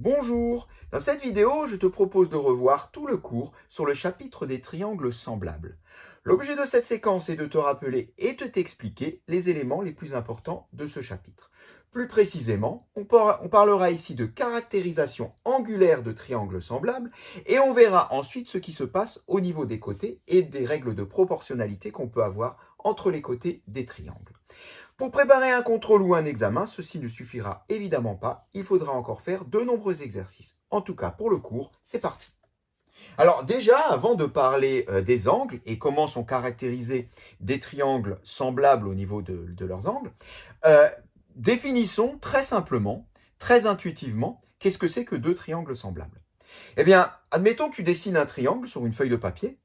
Bonjour, dans cette vidéo, je te propose de revoir tout le cours sur le chapitre des triangles semblables. L'objet de cette séquence est de te rappeler et de t'expliquer les éléments les plus importants de ce chapitre. Plus précisément, on parlera ici de caractérisation angulaire de triangles semblables et on verra ensuite ce qui se passe au niveau des côtés et des règles de proportionnalité qu'on peut avoir entre les côtés des triangles. Pour préparer un contrôle ou un examen, ceci ne suffira évidemment pas, il faudra encore faire de nombreux exercices. En tout cas, pour le cours, c'est parti. Alors déjà, avant de parler des angles et comment sont caractérisés des triangles semblables au niveau de leurs angles, définissons très simplement, très intuitivement, qu'est-ce que c'est que deux triangles semblables. Eh bien, admettons que tu dessines un triangle sur une feuille de papier,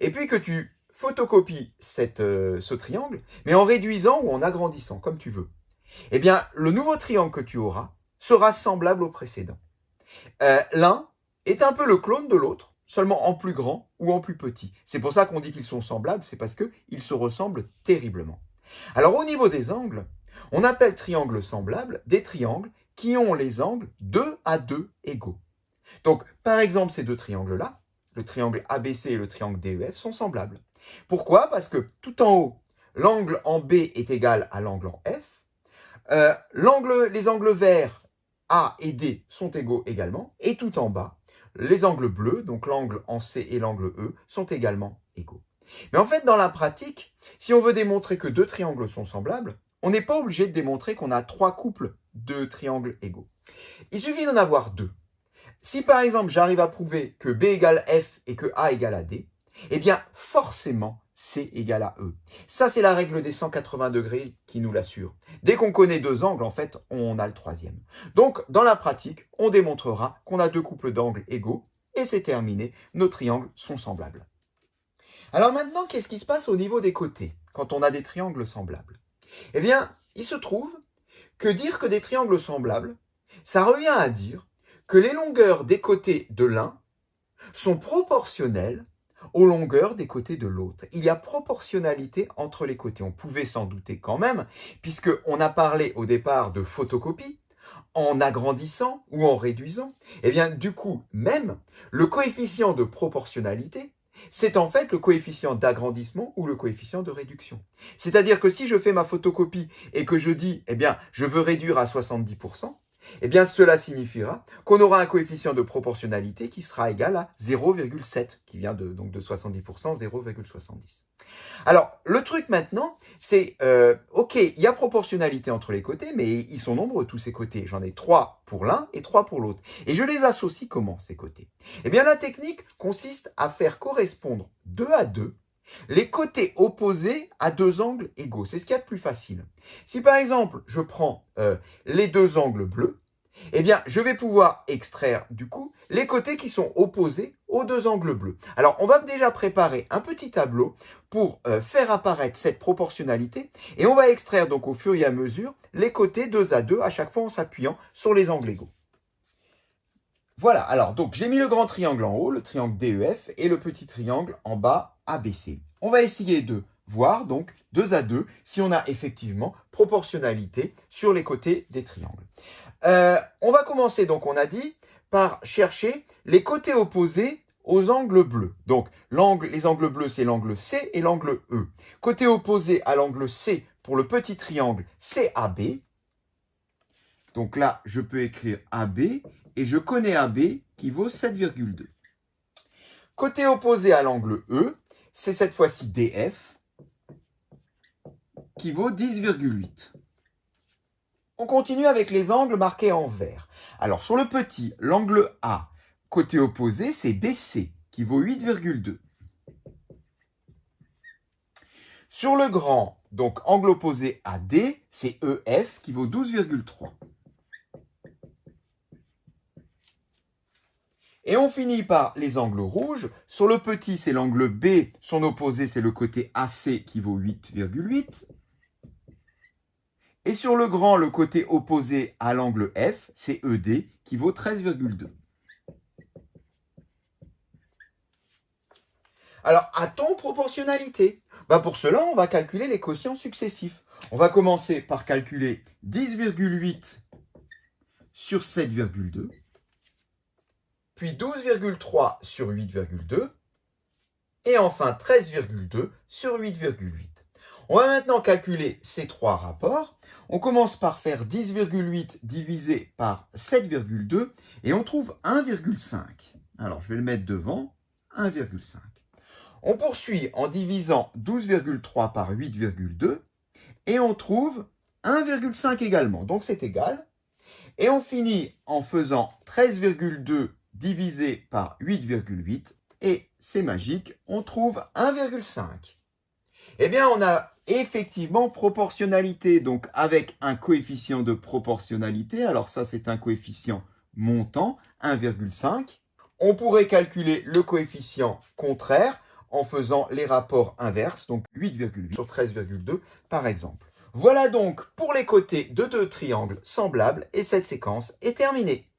et puis que tu photocopies ce triangle, mais en réduisant ou en agrandissant, comme tu veux. Eh bien, le nouveau triangle que tu auras sera semblable au précédent. L'un est un peu le clone de l'autre, seulement en plus grand ou en plus petit. C'est pour ça qu'on dit qu'ils sont semblables, c'est parce qu'ils se ressemblent terriblement. Alors, au niveau des angles, on appelle triangles semblables des triangles qui ont les angles 2 à 2 égaux. Donc, par exemple, ces deux triangles-là, le triangle ABC et le triangle DEF, sont semblables. Pourquoi? Parce que tout en haut, l'angle en B est égal à l'angle en F. Les angles verts A et D sont égaux également. Et tout en bas, les angles bleus, donc l'angle en C et l'angle E, sont également égaux. Mais en fait, dans la pratique, si on veut démontrer que deux triangles sont semblables, on n'est pas obligé de démontrer qu'on a trois couples de triangles égaux. Il suffit d'en avoir deux. Si par exemple j'arrive à prouver que B égale F et que A égale à D, eh bien forcément C égale à E. Ça c'est la règle des 180 degrés qui nous l'assure. Dès qu'on connaît deux angles, en fait, on a le troisième. Donc dans la pratique, on démontrera qu'on a deux couples d'angles égaux et c'est terminé, nos triangles sont semblables. Alors maintenant, qu'est-ce qui se passe au niveau des côtés quand on a des triangles semblables? Eh bien, il se trouve que dire que des triangles semblables, ça revient à dire que les longueurs des côtés de l'un sont proportionnelles aux longueurs des côtés de l'autre. Il y a proportionnalité entre les côtés. On pouvait s'en douter quand même, puisqu'on a parlé au départ de photocopie, en agrandissant ou en réduisant. Eh bien, du coup, même, le coefficient de proportionnalité, c'est en fait le coefficient d'agrandissement ou le coefficient de réduction. C'est-à-dire que si je fais ma photocopie et que je dis, eh bien, je veux réduire à 70%, eh bien, cela signifiera qu'on aura un coefficient de proportionnalité qui sera égal à 0,7, qui vient donc de 70%, 0,70. Alors, le truc maintenant, c'est, ok, il y a proportionnalité entre les côtés, mais ils sont nombreux tous ces côtés. J'en ai 3 pour l'un et 3 pour l'autre. Et je les associe comment, ces côtés? Eh bien, la technique consiste à faire correspondre 2 à 2 les côtés opposés à deux angles égaux. C'est ce qu'il y a de plus facile. Si par exemple, je prends les deux angles bleus, eh bien, je vais pouvoir extraire du coup les côtés qui sont opposés aux deux angles bleus. Alors, on va déjà préparer un petit tableau pour faire apparaître cette proportionnalité et on va extraire donc au fur et à mesure les côtés 2 à 2 à chaque fois en s'appuyant sur les angles égaux. Voilà, alors donc j'ai mis le grand triangle en haut, le triangle DEF, et le petit triangle en bas, ABC. On va essayer de voir donc 2 à 2 si on a effectivement proportionnalité sur les côtés des triangles. On va commencer, donc on a dit, par chercher les côtés opposés aux angles bleus. Donc les angles bleus, c'est l'angle C et l'angle E. Côté opposé à l'angle C pour le petit triangle CAB. Donc là, je peux écrire AB. Et je connais AB qui vaut 7,2. Côté opposé à l'angle E, c'est cette fois-ci DF qui vaut 10,8. On continue avec les angles marqués en vert. Alors sur le petit, l'angle A, côté opposé, c'est BC qui vaut 8,2. Sur le grand, donc angle opposé à D, c'est EF qui vaut 12,3. Et on finit par les angles rouges. Sur le petit, c'est l'angle B. Son opposé, c'est le côté AC qui vaut 8,8. Et sur le grand, le côté opposé à l'angle F, c'est ED qui vaut 13,2. Alors, a-t-on proportionnalité? Pour cela, on va calculer les quotients successifs. On va commencer par calculer 10,8 sur 7,2. puis 12,3 sur 8,2, et enfin 13,2 sur 8,8. On va maintenant calculer ces trois rapports. On commence par faire 10,8 divisé par 7,2 et on trouve 1,5. Alors je vais le mettre devant, 1,5. On poursuit en divisant 12,3 par 8,2 et on trouve 1,5 également. Donc c'est égal. Et on finit en faisant 13,2 divisé par 8,8 et c'est magique, on trouve 1,5. Eh bien, on a effectivement proportionnalité, donc avec un coefficient de proportionnalité. Alors ça, c'est un coefficient montant, 1,5. On pourrait calculer le coefficient contraire en faisant les rapports inverses, donc 8,8 sur 13,2 par exemple. Voilà donc pour les côtés de deux triangles semblables et cette séquence est terminée.